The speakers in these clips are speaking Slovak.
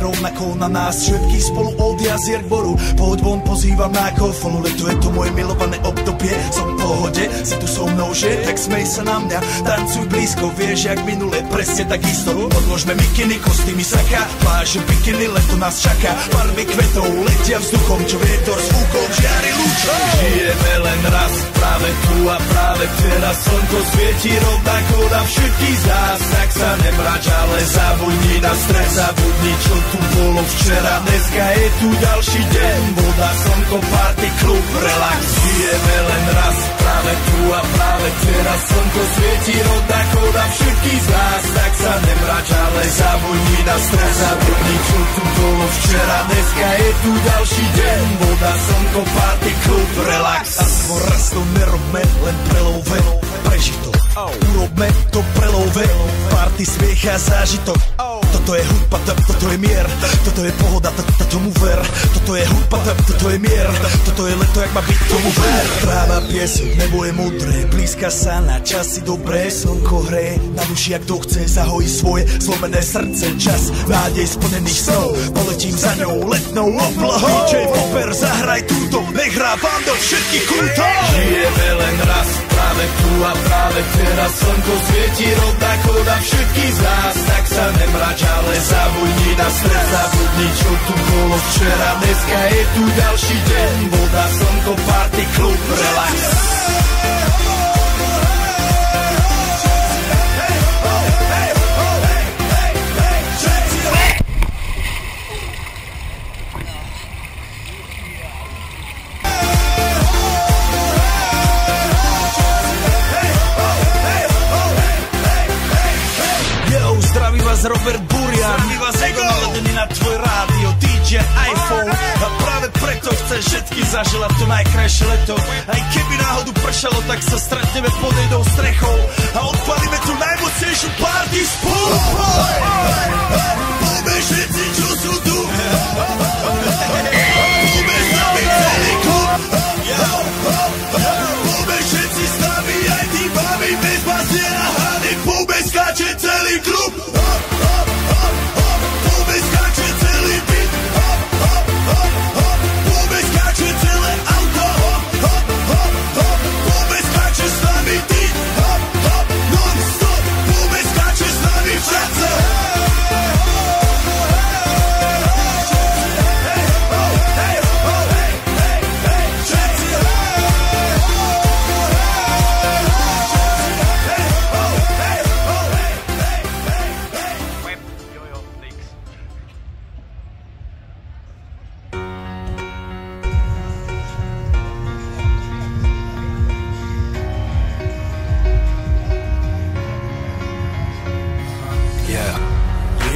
rovnako na nás všetky spolu od jazier k boru. Pohoď von, pozývam na kofolu, leto je to moje milované obdobie. Som v pohode, si tu so mnou, že? Tak smej sa na mňa, tancuj blízko, vieš jak minule, presne tak isto. Odložme mikiny, kostýmy, saka, pláže, bikiny, leto nás čaká. Farby kvetov letia vzduchom, čo vietor s úkom žiari lúčom. Žijeme len raz, práve tu a práve teraz. Slnko svieti rovnako na všetkých z nás. Tak sa nemrač, ale zabudni na stres, zabudni čo tu bolo včera. Dneska je tu ďalší deň, voda, slnko, party, klub, relax. Žijeme len raz, práve tu a práve teraz. Slnko svieti rovnako na všetkých z nás. Tak sa nemrač, ale zabudni na stres, zabudni čo tu bolo včera. Dneska je tu ďalší deň, voda, slnko, party, klub, relax. A svoj raz to nerobme, len prelove, prežitok. Urobme to prelove, party, smiech a zážitok. Toto je hudba, toto je mier, toto je pohoda, tomu ver. Toto je hudba, toto je mier, toto je leto, jak má byť, tomu ver. Tráva, piesok, nebo je modré, blízka sa na časy dobré. Slnko hreje na duši, ak to chce, zahojí svoje zlomené srdce. Čas nádej splnených snov, poletím za ňou letnou oblohou. DJ Popper, zahraj túto, nech hrá vám do všetkých kútov. Žijeme len raz, práve tu a práve teraz. Slnko svieti rovnako na všetkých z nás. Tak sa nemrač, ale zabudni na stres, zabudni čo tu bolo včera. Dneska je tu ďalší deň, voda, slnko, party, klub, relax. Robert Burian, zdraví vás Ego, naladený na tvoj rádio, DJ iPhone. A práve preto chceš všetky zaželať to najkrajšie leto. Aj keby náhodu pršalo, tak sa stretneme pod jednou strechou a odpalíme tú najmocnejšiu party spolu. Poďme všetci, čo sú tu, poďme s nami celý klub. Poďme všetci s nami, aj tí babi bez bastiera hany. Poďme skáče celý klub.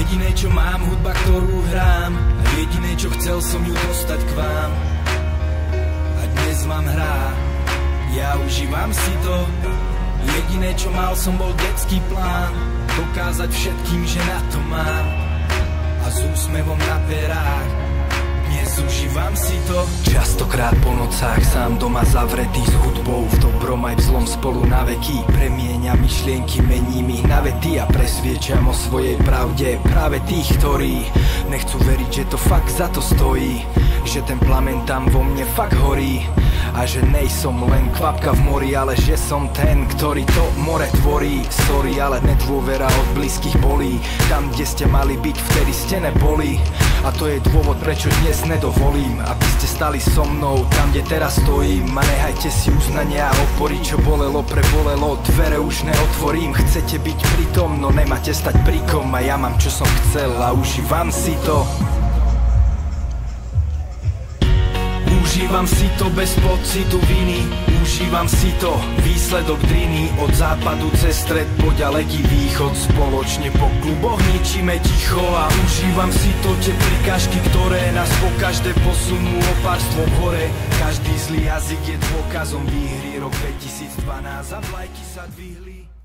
Jediné, čo mám, hudba, ktorú hrám, a jediné, čo chcel som ju dostať k vám. A dnes vám hrá, ja užívam si to. Jediné, čo mal som, bol detský plán, dokázať všetkým, že na to mám. A s úsmevom na perách dnes užívam si to. Častokrát po nocách sám doma zavretý s hudbou, v dobrom aj v zlom spolu na veky. Premieňam myšlienky, mením ich na vety a presviečam o svojej pravde práve tých, ktorí nechcú veriť, že to fakt za to stojí, že ten plamen tam vo mne fakt horí. A že nejsom len kvapka v mori, ale že som ten, ktorý to more tvorí. Sorry, ale nedôvera od blízkych bolí. Tam, kde ste mali byť, vtedy ste neboli. A to je dôvod, prečo dnes nedovolím, aby ste stali so mnou tam, kde teraz stojím. A nehajte si uznania a opory, čo bolelo, prebolelo. Dvere už neotvorím, chcete byť pritom, no nemáte stať prikom. A ja mám, čo som chcel a užívam si to. Užívam si to bez pocitu viny, užívam si to, výsledok driny. Od západu cez stred po ďaleký východ, spoločne po kluboch ničíme ticho. A užívam si to, tie prikážky, ktoré nás po každé posunú o pár stôp hore. Každý zlý jazyk je dôkazom výhry, rok 2012 a vlajky sa dvihli.